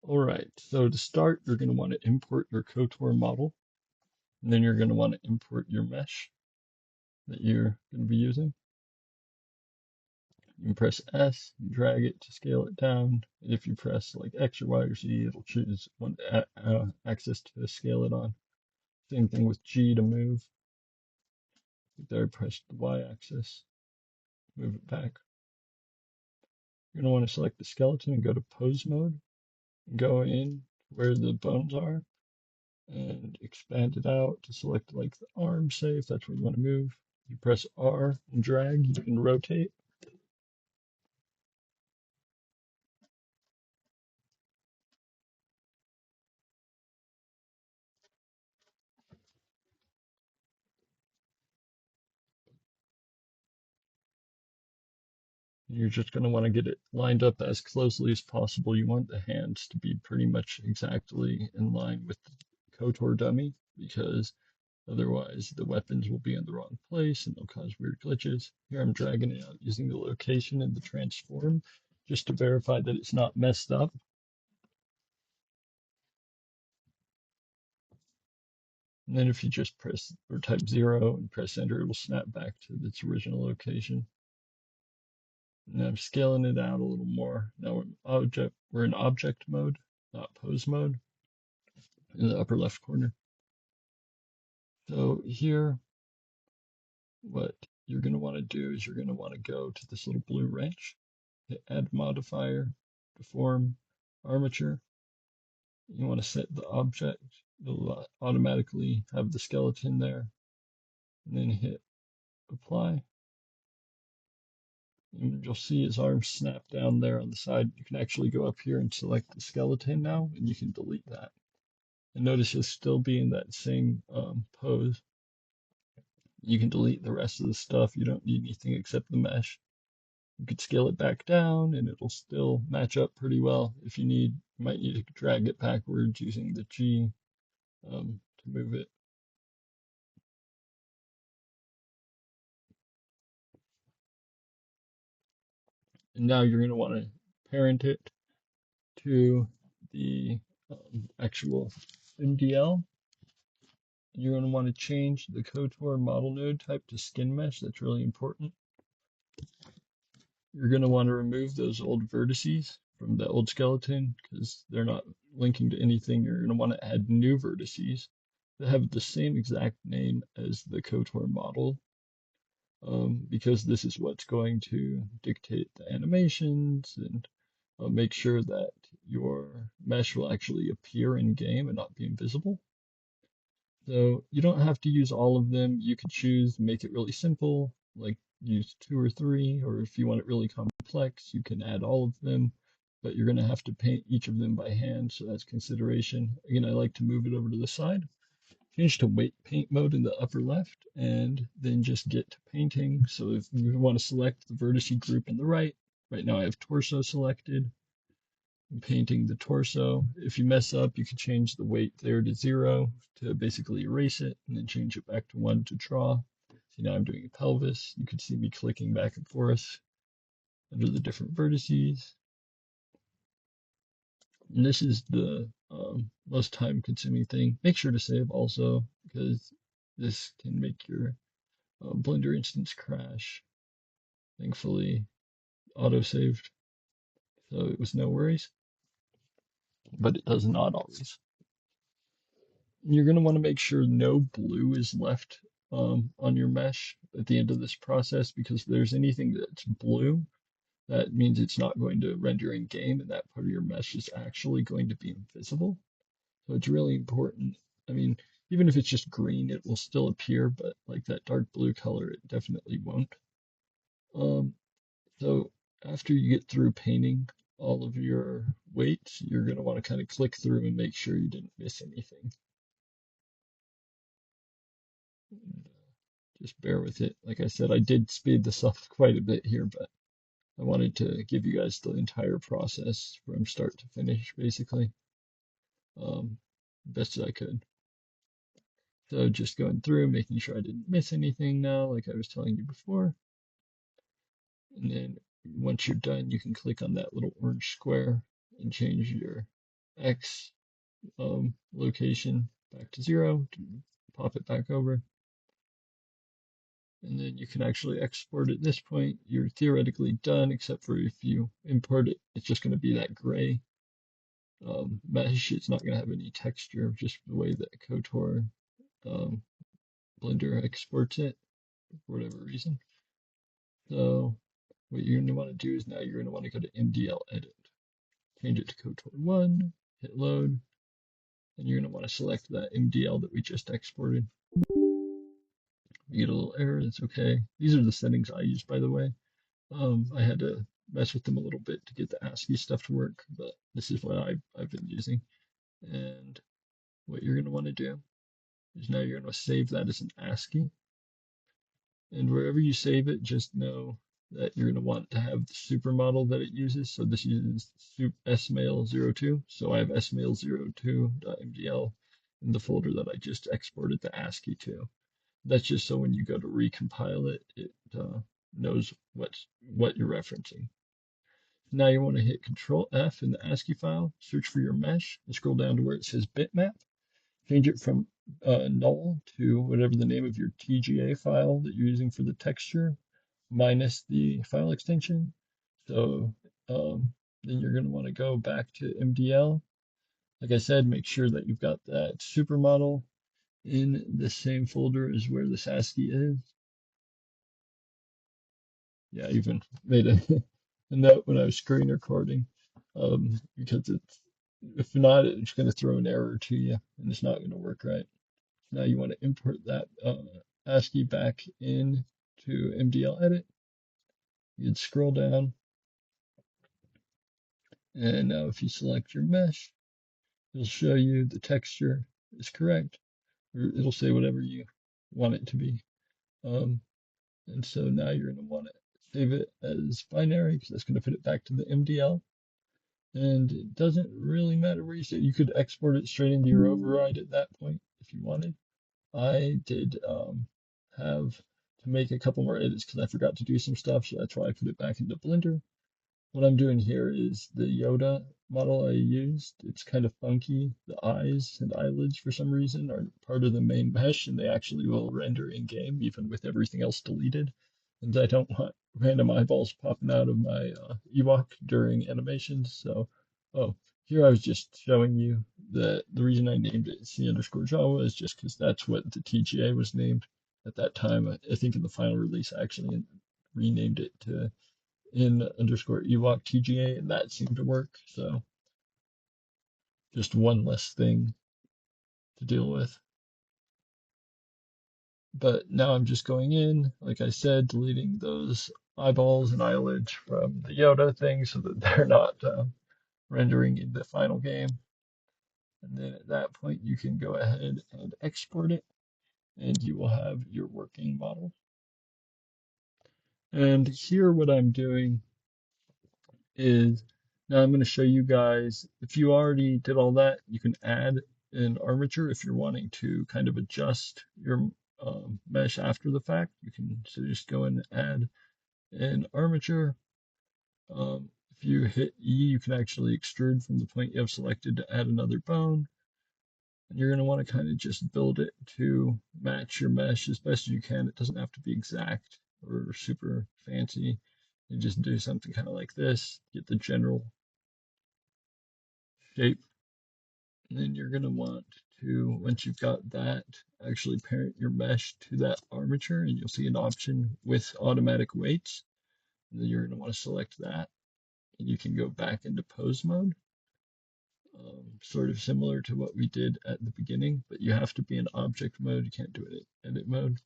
All right, so to start, you're going to want to import your KOTOR model, and then you're going to want to import your mesh that you're going to be using. You can press S, drag it to scale it down. And if you press like X or Y or Z, it'll choose one axis to scale it on. Same thing with G to move. There, I pressed the Y axis, move it back. You're going to want to select the skeleton and go to pose mode. Go in where the bones are and expand it out to select like the arm, say, if that's where you want to move. You press R and drag, you can rotate. You're just going to want to get it lined up as closely as possible. You want the hands to be pretty much exactly in line with the KOTOR dummy, because otherwise the weapons will be in the wrong place and they'll cause weird glitches. Here I'm dragging it out using the location and the transform just to verify that it's not messed up. And then if you just press or type 0 and press enter, it will snap back to its original location. And I'm scaling it out a little more. Now we're in object mode, not pose mode, in the upper left corner. So here, what you're going to want to do is you're going to want to go to this little blue wrench, hit add modifier, deform, armature. You want to set the object. It'll automatically have the skeleton there. And then hit apply. And you'll see his arm snap down there on the side. You can actually go up here and select the skeleton now, and you can delete that. And notice you'll still be in that same pose. You can delete the rest of the stuff. You don't need anything except the mesh. You could scale it back down and it'll still match up pretty well. If you need, you might need to drag it backwards using the G to move it. And now you're going to want to parent it to the actual MDL. You're going to want to change the KOTOR model node type to skin mesh. That's really important. You're going to want to remove those old vertices from the old skeleton because they're not linking to anything. You're going to want to add new vertices that have the same exact name as the KOTOR model, because this is what's going to dictate the animations and make sure that your mesh will actually appear in game and not be invisible. So you don't have to use all of them. You could choose, make it really simple, like use 2 or 3, or if you want it really complex, you can add all of them, but you're going to have to paint each of them by hand, so that's consideration. Again, I like to move it over to the side. Change to weight paint mode in the upper left, and then just get to painting. So if you want to select the vertice group in the right now I have torso selected. I'm painting the torso. If you mess up, you can change the weight there to 0 to basically erase it, and then change it back to 1 to draw. See, now I'm doing a pelvis. You can see me clicking back and forth under the different vertices. And this is the most time consuming thing. Make sure to save also, because this can make your Blender instance crash. Thankfully, auto-saved, so it was no worries, but it does not always. You're going to want to make sure no blue is left on your mesh at the end of this process, because if there's anything that's blue, that means it's not going to render in game, and that part of your mesh is actually going to be invisible. So it's really important. I mean, even if it's just green, it will still appear, but like that dark blue color, it definitely won't. So after you get through painting all of your weights, you're going to want to kind of click through and make sure you didn't miss anything. Just bear with it. Like I said, I did speed this up quite a bit here, but I wanted to give you guys the entire process from start to finish, basically, best as I could. So just going through, making sure I didn't miss anything now, like I was telling you before. And then once you're done, you can click on that little orange square and change your X location back to 0, pop it back over, and then you can actually export at this point. You're theoretically done, except for if you import it, it's just going to be that gray mesh. It's not going to have any texture, just the way that KOTOR um, Blender exports it for whatever reason. So what you're going to want to do is now you're going to want to go to MDLedit, change it to KOTOR 1, hit load, and you're going to want to select that MDL that we just exported. You get a little error, that's okay. These are the settings I use, by the way. I had to mess with them a little bit to get the ASCII stuff to work, but this is what I've been using. And what you're going to want to do is now you're going to save that as an ASCII. And wherever you save it, just know that you're going to want to have the supermodel that it uses. So this uses smail02. So I have smail02.mdl in the folder that I just exported the ASCII to. That's just so when you go to recompile it, it knows what you're referencing. Now you want to hit Control F in the ASCII file, search for your mesh, and scroll down to where it says bitmap. Change it from null to whatever the name of your TGA file that you're using for the texture, minus the file extension. So then you're going to want to go back to MDL. Like I said, make sure that you've got that supermodel in the same folder as where this ASCII is. Yeah, I even made a, a note when I was screen recording, because it's, if not, it's going to throw an error to you and it's not going to work right. Now you want to import that ASCII back in to MDLedit. You'd scroll down, and now if you select your mesh, it'll show you the texture is correct, or it'll say whatever you want it to be. And so now you're going to want to save it as binary because that's going to put it back to the MDL. And it doesn't really matter where you save. You could export it straight into your override at that point if you wanted. I did have to make a couple more edits because I forgot to do some stuff, so that's why I put it back into Blender. What I'm doing here is the Yoda model I used. It's kind of funky. The eyes and eyelids, for some reason, are part of the main mesh, and they actually will render in-game, even with everything else deleted. And I don't want random eyeballs popping out of my Ewok during animations. So, oh, here I was just showing you that the reason I named it C_Java is just because that's what the TGA was named at that time. I think in the final release, I actually renamed it to in_Ewok TGA, and that seemed to work. So just one less thing to deal with. But now I'm just going in, like I said, deleting those eyeballs and eyelids from the Yoda thing so that they're not rendering in the final game. And then at that point, you can go ahead and export it, and you will have your working model. And here what I'm doing is now I'm going to show you guys, if you already did all that, you can add an armature if you're wanting to kind of adjust your mesh after the fact. You can just go and add an armature. If you hit E, you can actually extrude from the point you have selected to add another bone. And you're going to want to kind of just build it to match your mesh as best as you can. It doesn't have to be exact or super fancy. You just do something kind of like this, get the general shape. And then you're going to want to, once you've got that, actually parent your mesh to that armature, and you'll see an option with automatic weights. And then you're going to want to select that, and you can go back into pose mode. Sort of similar to what we did at the beginning, but you have to be in object mode. You can't do it in edit mode.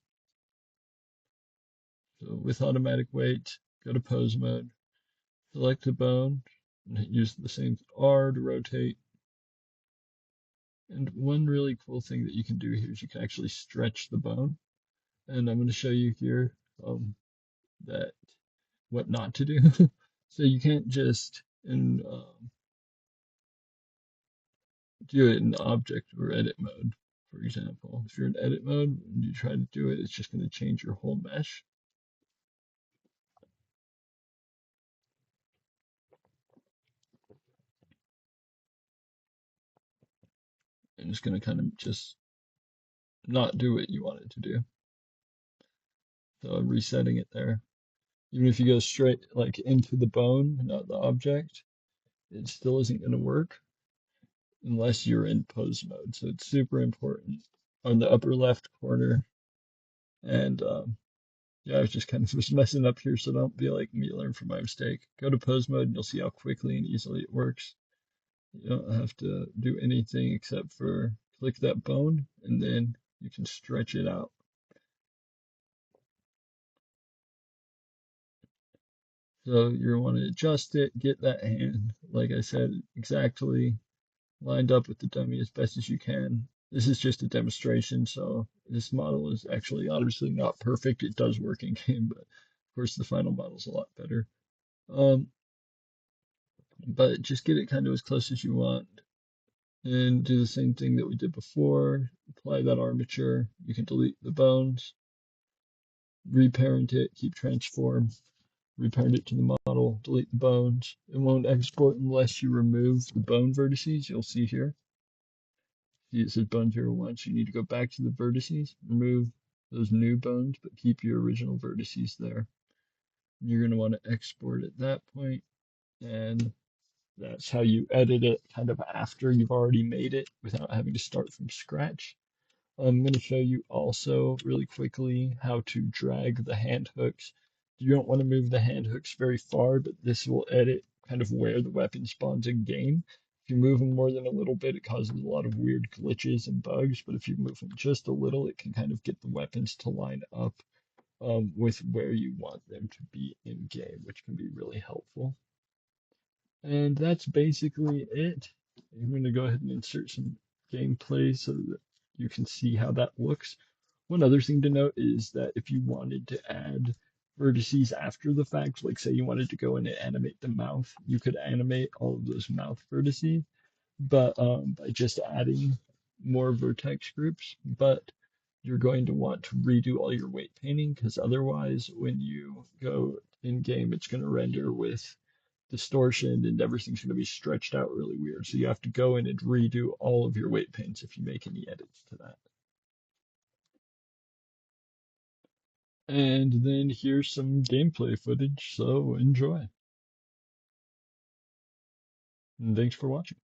So with automatic weight, go to pose mode, select a bone, and use the same R to rotate. And one really cool thing that you can do here is you can actually stretch the bone. And I'm going to show you here that what not to do. So you can't just do it in object or edit mode, for example. If you're in edit mode and you try to do it, it's just going to change your whole mesh. and it's going to kind of just not do what you want it to do. So I'm resetting it there. Even if you go straight like into the bone, not the object, it still isn't going to work unless you're in pose mode. So it's super important on the upper left corner. And yeah, I was just kind of was messing up here, so don't be like me, learn from my mistake. Go to pose mode and you'll see how quickly and easily it works. You don't have to do anything except for click that bone and then you can stretch it out. So you want to adjust it, get that hand, like I said, exactly lined up with the dummy as best as you can. This is just a demonstration, so this model is actually obviously not perfect. It does work in game, but of course the final model is a lot better. But just get it kind of as close as you want and do the same thing that we did before. Apply that armature. You can delete the bones, reparent it, keep transform, reparent it to the model, delete the bones. It won't export unless you remove the bone vertices. You'll see here. See, it says bone 01, so you need to go back to the vertices, remove those new bones, but keep your original vertices there. You're going to want to export at that point, and that's how you edit it kind of after you've already made it without having to start from scratch. I'm going to show you also really quickly how to drag the hand hooks. You don't want to move the hand hooks very far, but this will edit kind of where the weapon spawns in game. If you move them more than a little bit, it causes a lot of weird glitches and bugs, but if you move them just a little, it can kind of get the weapons to line up with where you want them to be in game, which can be really helpful. And that's basically it. I'm going to go ahead and insert some gameplay so that you can see how that looks. One other thing to note is that if you wanted to add vertices after the fact, like say you wanted to go in and animate the mouth, you could animate all of those mouth vertices, but by just adding more vertex groups. But you're going to want to redo all your weight painting because otherwise, when you go in game, it's going to render with distortion and everything's going to be stretched out really weird. So you have to go in and redo all of your weight paints if you make any edits to that. And then here's some gameplay footage, so enjoy. And thanks for watching.